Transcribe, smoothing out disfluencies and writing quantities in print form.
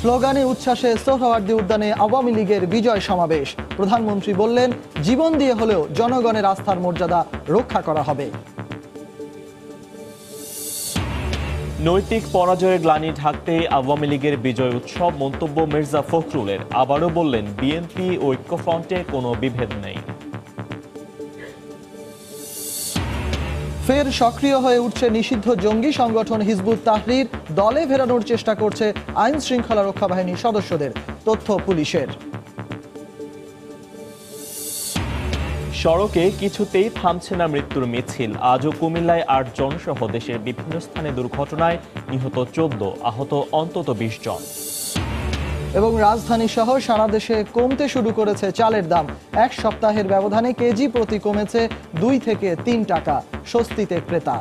স্লোগানে উচ্ছ্বাসে সোহরাওয়ার্দী উদ্যানে আওয়ামী লীগের বিজয় সমাবেশ। প্রধানমন্ত্রী বললেন, জীবন দিয়ে হলেও জনগণের আস্থার মর্যাদা রক্ষা করা হবে। নৈতিক পরাজয়ের গ্লানি ঢাকতে আওয়ামী লীগের বিজয় উৎসব। মন্তব্য মির্জা ফখরুলের। আবারও বললেন, বিএনপি ঐক্যফ্রন্টে কোনো বিভেদ নেই। ফের সক্রিয় হয়ে উঠছে নিষিদ্ধ জঙ্গি সংগঠন হিজবুত তাহরীর। দলে ফেরানোর চেষ্টা করছে আইন শৃঙ্খলা রক্ষা বাহিনীর সদস্যদের, তথ্য পুলিশের। সড়কে কিছুতেই থামছে না মৃত্যুর মিছিল। আজও কুমিল্লায় ৮ জন সহ দেশের বিভিন্ন স্থানে দুর্ঘটনায় নিহত ১৪, আহত অন্তত ২০ জন। এবং রাজধানী সহ সারা দেশে কমতে শুরু করেছে চালের দাম। এক সপ্তাহের ব্যবধানে কেজি প্রতি কমেছে ২ থেকে ৩ টাকা। স্বস্তিতে ক্রেতা।